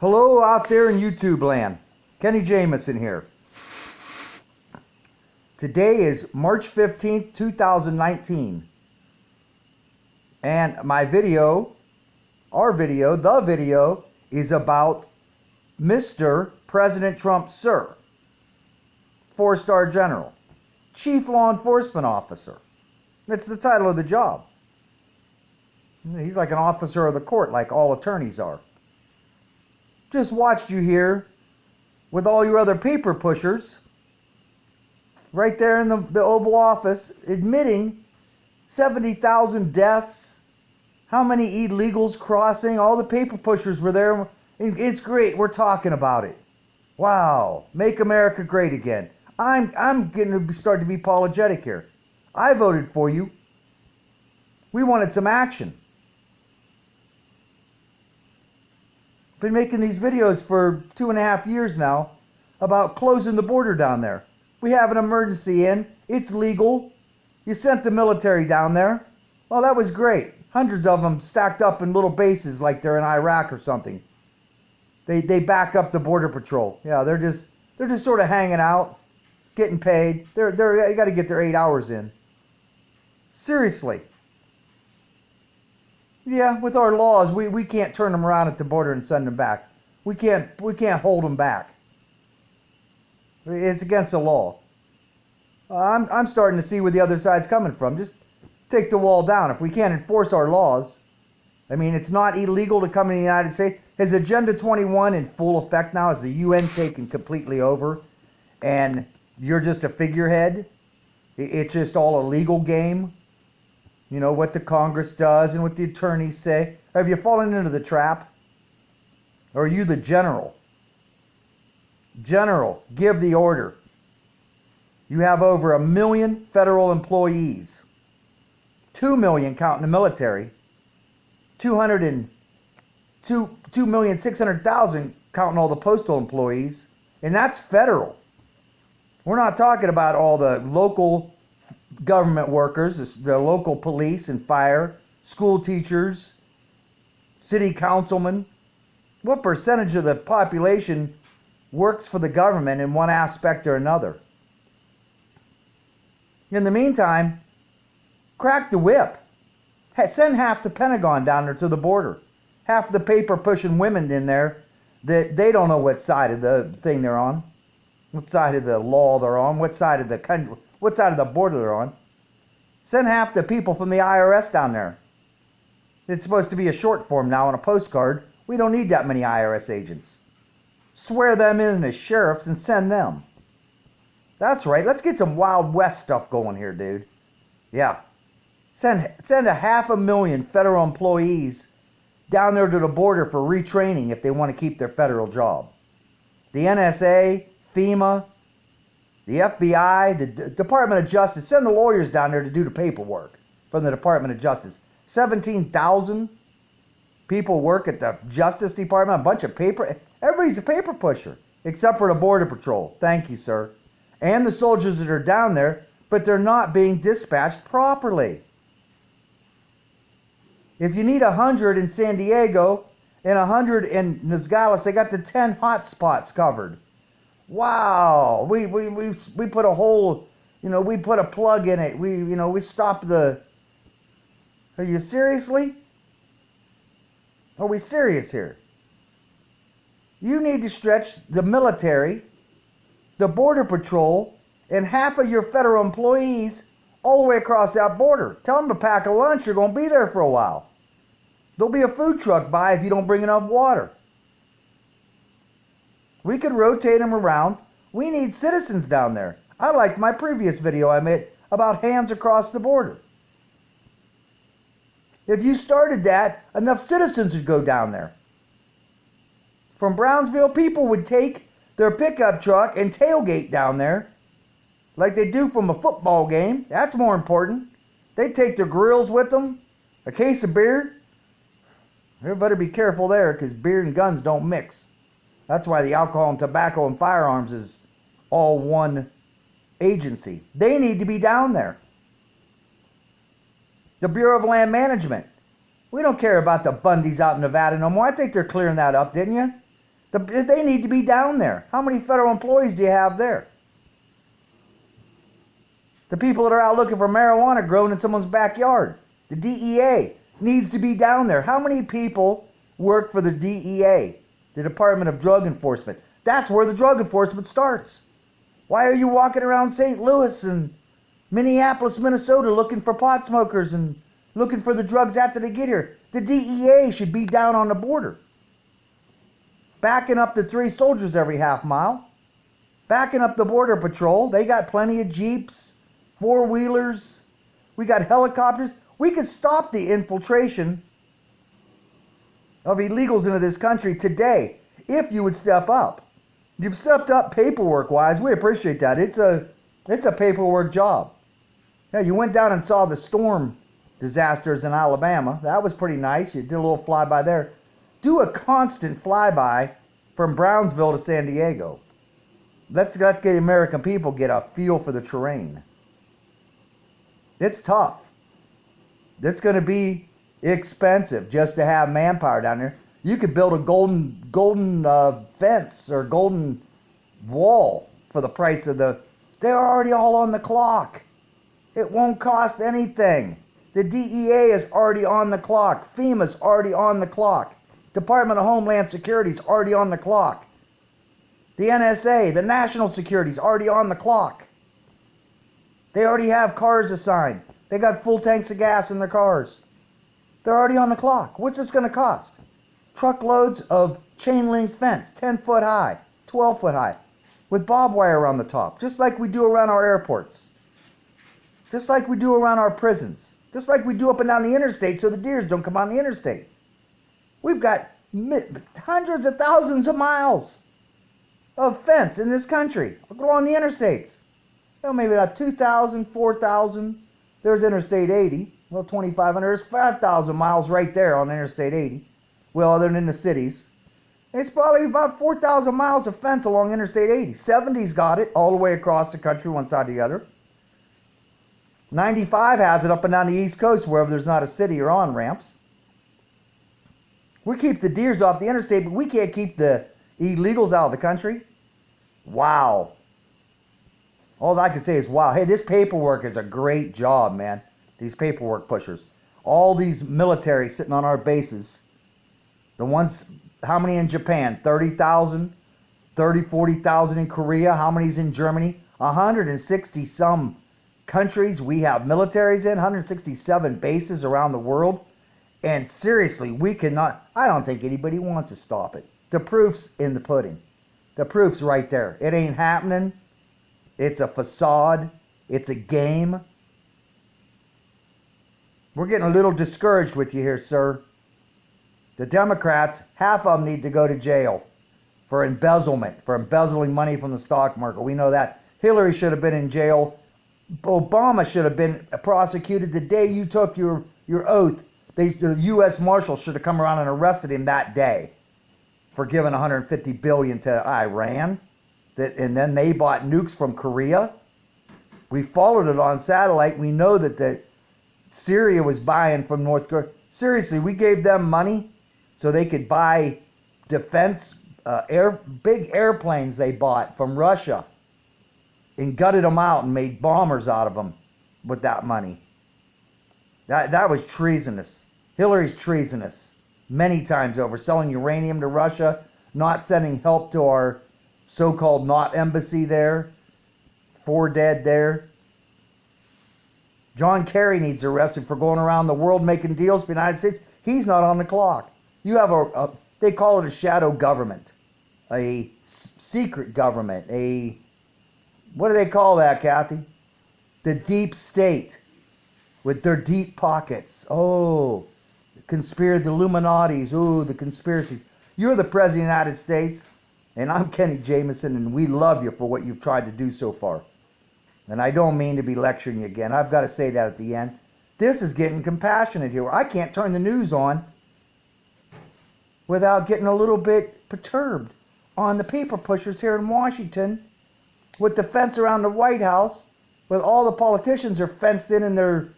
Hello out there in YouTube land. Kenny Jameson here. Today is March 15th, 2019. And my video, the video, is about Mr. President Trump, sir. 4-star general. Chief Law Enforcement Officer. That's the title of the job. He's like an officer of the court, like all attorneys are. Just watched you here with all your other paper pushers right there in the Oval Office admitting 70,000 deaths, how many illegals crossing, all the paper pushers were there. It's great. We're talking about it. Wow. Make America great again. I'm getting to start to be apologetic here. I voted for you. We wanted some action. Been making these videos for 2.5 years now about closing the border down there. We have an emergency in. It's legal. You sent the military down there. Well, that was great. Hundreds of them stacked up in little bases like they're in Iraq or something. They back up the border patrol. Yeah, they're just sort of hanging out, getting paid. They got to get their 8 hours in. Seriously. Yeah, with our laws, we can't turn them around at the border and send them back. We can't hold them back. It's against the law. I'm starting to see where the other side's coming from. Just take the wall down. If we can't enforce our laws, I mean, it's not illegal to come in the United States. Is Agenda 21 in full effect now? Is the UN taken completely over? And you're just a figurehead? It's just all a legal game? You know, what the Congress does and what the attorneys say. Have you fallen into the trap? Or are you the general? General, give the order. You have over 1 million federal employees. 2 million counting the military. 2,600,000 counting all the postal employees. And that's federal. We're not talking about all the local government workers, the local police and fire, school teachers, city councilmen. What percentage of the population works for the government in one aspect or another? In the meantime, crack the whip. Send half the Pentagon down there to the border. Half the paper pushing women in there that they don't know what side of the thing they're on, what side of the law they're on, what side of the country, what side of the border they're on. Send half the people from the IRS down there. It's supposed to be a short form now on a postcard. We don't need that many IRS agents. Swear them in as sheriffs and send them. That's right. Let's get some Wild West stuff going here, dude. Yeah. Send 500,000 federal employees down there to the border for retraining if they want to keep their federal job. The NSA, FEMA, the FBI, the Department of Justice, send the lawyers down there to do the paperwork from the Department of Justice. 17,000 people work at the Justice Department, a bunch of paper. Everybody's a paper pusher, except for the Border Patrol. Thank you, sir. And the soldiers that are down there, but they're not being dispatched properly. If you need 100 in San Diego and 100 in Nogales, they got the 10 hot spots covered. Wow, we put a hole, we put a plug in it. We stopped the. Are you seriously? Are we serious here? You need to stretch the military, the Border Patrol, and half of your federal employees all the way across that border. Tell them to pack a lunch. You're going to be there for a while. There'll be a food truck by if you don't bring enough water. We could rotate them around. We need citizens down there. I liked my previous video I made about hands across the border. If you started that, enough citizens would go down there. From Brownsville, people would take their pickup truck and tailgate down there like they do from a football game. That's more important. They take their grills with them, a case of beer. You better be careful there because beer and guns don't mix. That's why the alcohol and tobacco and firearms is all one agency. They need to be down there. The Bureau of Land Management. We don't care about the Bundys out in Nevada no more. I think they're clearing that up, didn't you? They need to be down there. How many federal employees do you have there? The people that are out looking for marijuana grown in someone's backyard. The DEA needs to be down there. How many people work for the DEA, the Department of Drug Enforcement? That's where the drug enforcement starts. Why are you walking around St. Louis and Minneapolis, Minnesota looking for pot smokers and looking for the drugs after they get here? The DEA should be down on the border, backing up the 3 soldiers every half mile, backing up the border patrol. They got plenty of Jeeps, 4-wheelers. We got helicopters. We could stop the infiltration of illegals into this country today if you would step up. You've stepped up paperwork-wise. We appreciate that. It's a paperwork job. Yeah, you went down and saw the storm disasters in Alabama. That was pretty nice. You did a little flyby there. Do a constant flyby from Brownsville to San Diego. Let's get the American people get a feel for the terrain. It's tough. It's going to be expensive just to have manpower down there. You could build a golden fence or golden wall for the price of the... They're already all on the clock. It won't cost anything. The DEA is already on the clock. FEMA's already on the clock. Department of Homeland Security's already on the clock. The NSA, the National Security's already on the clock. They already have cars assigned. They got full tanks of gas in their cars. They're already on the clock. What's this going to cost? Truckloads of chain link fence, 10 foot high, 12 foot high, with barbed wire around the top, just like we do around our airports, just like we do around our prisons, just like we do up and down the interstate so the deers don't come on the interstate. We've got hundreds of thousands of miles of fence in this country along the interstates. Well, maybe about 2,000, 4,000. There's Interstate 80. Well, 2,500. There's 5,000 miles right there on Interstate 80. Well, other than in the cities. It's probably about 4,000 miles of fence along Interstate 80. 70's got it all the way across the country, one side to the other. 95 has it up and down the East Coast wherever there's not a city or on-ramps. We keep the deers off the interstate, but we can't keep the illegals out of the country. Wow. All I can say is, wow. Hey, this paperwork is a great job, man. These paperwork pushers. All these military sitting on our bases. The ones, how many in Japan? 30,000? 30, 40,000 in Korea? How many's in Germany? 160 some countries we have militaries in. 167 bases around the world. And seriously, we cannot, I don't think anybody wants to stop it. The proof's in the pudding. The proof's right there. It ain't happening. It's a facade. It's a game. We're getting a little discouraged with you here, sir. The Democrats, half of them need to go to jail for embezzlement, for embezzling money from the stock market. We know that. Hillary should have been in jail. Obama should have been prosecuted the day you took your oath. The U.S. Marshal should have come around and arrested him that day for giving $150 billion to Iran. And then they bought nukes from Korea. We followed it on satellite. We know that Syria was buying from North Korea. Seriously, we gave them money so they could buy defense, big airplanes they bought from Russia and gutted them out and made bombers out of them with that money. That was treasonous. Hillary's treasonous many times over, selling uranium to Russia, not sending help to our so-called not embassy there, 4 dead there. John Kerry needs arrested for going around the world making deals for the United States. He's not on the clock. You have they call it a shadow government, a secret government, what do they call that, Kathy? The deep state with their deep pockets. Oh, the Illuminatis. Oh, the conspiracies. You're the President of the United States, and I'm Kenny Jameson, and we love you for what you've tried to do so far. And I don't mean to be lecturing you again. I've got to say that at the end. This is getting compassionate here. I can't turn the news on without getting a little bit perturbed on the paper pushers here in Washington with the fence around the White House, with all the politicians are fenced in their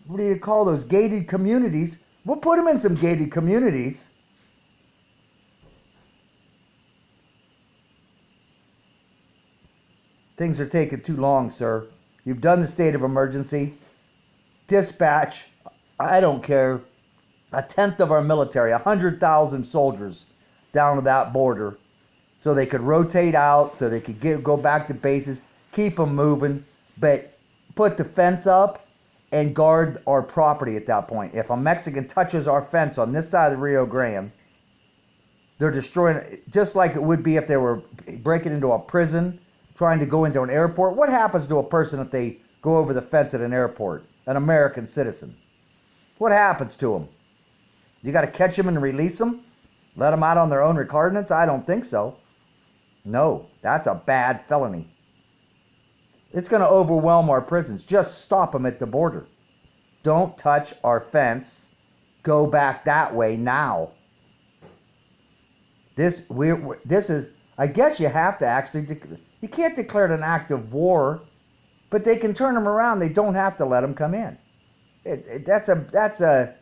what do you call those, gated communities. We'll put them in some gated communities. Things are taking too long, sir. You've done the state of emergency. Dispatch, I don't care, a tenth of our military, 100,000 soldiers down to that border so they could rotate out, so they could go back to bases, keep them moving, but put the fence up and guard our property at that point. If a Mexican touches our fence on this side of the Rio Grande, they're destroying it, just like it would be if they were breaking into a prison, trying to go into an airport. What happens to a person if they go over the fence at an airport? An American citizen. What happens to them? You got to catch them and release them? Let them out on their own recognizance? I don't think so. No, that's a bad felony. It's going to overwhelm our prisons. Just stop them at the border. Don't touch our fence. Go back that way now. This is, I guess you have to actually, you can't declare it an act of war, but they can turn them around. They don't have to let them come in. That's a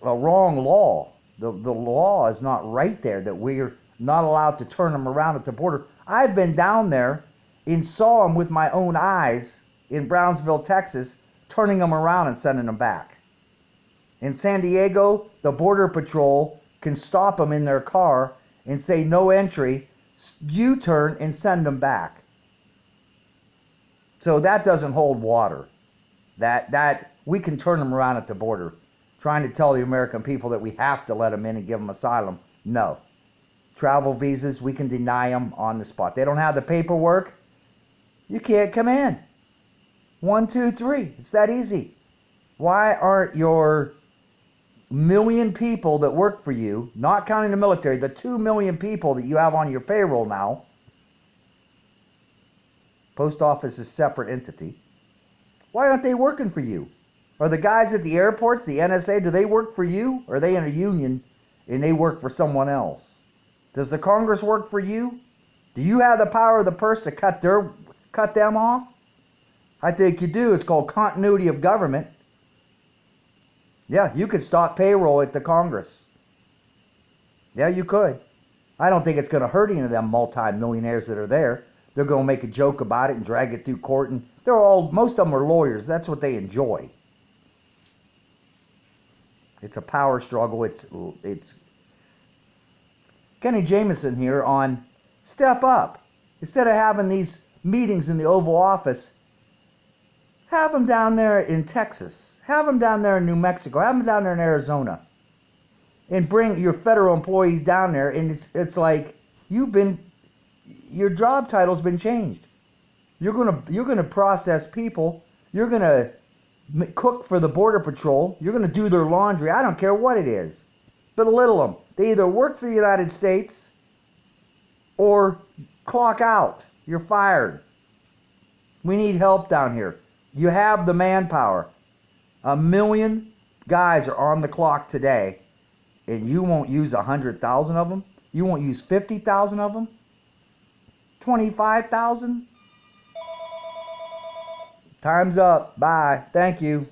wrong law. The law is not right there, that we're not allowed to turn them around at the border. I've been down there and saw them with my own eyes in Brownsville, Texas, turning them around and sending them back. In San Diego, the Border Patrol can stop them in their car and say no entry, U-turn and send them back. So that doesn't hold water. That we can turn them around at the border. Trying to tell the American people that we have to let them in and give them asylum. No. Travel visas, we can deny them on the spot. They don't have the paperwork. You can't come in. 1, 2, 3. It's that easy. Why aren't your million people that work for you, not counting the military, the 2 million people that you have on your payroll now, post office is a separate entity, why aren't they working for you? Are the guys at the airports, the NSA, do they work for you? Or are they in a union and they work for someone else? Does the Congress work for you? Do you have the power of the purse to cut them off? I think you do. It's called continuity of government. Yeah, you could stop payroll at the Congress. Yeah, you could. I don't think it's going to hurt any of them multi-millionaires that are there. They're going to make a joke about it and drag it through court. And most of them are lawyers. That's what they enjoy. It's a power struggle. It's Kenny Jameson here on Step Up. Instead of having these meetings in the Oval Office, have them down there in Texas. Have them down there in New Mexico. Have them down there in Arizona. And bring your federal employees down there. And it's like your job title's been changed. You're gonna process people. You're gonna cook for the Border Patrol. You're gonna do their laundry. I don't care what it is. Belittle them. They either work for the United States or clock out. You're fired. We need help down here. You have the manpower. 1 million guys are on the clock today, and you won't use 100,000 of them? You won't use 50,000 of them? 25,000? Time's up. Bye. Thank you.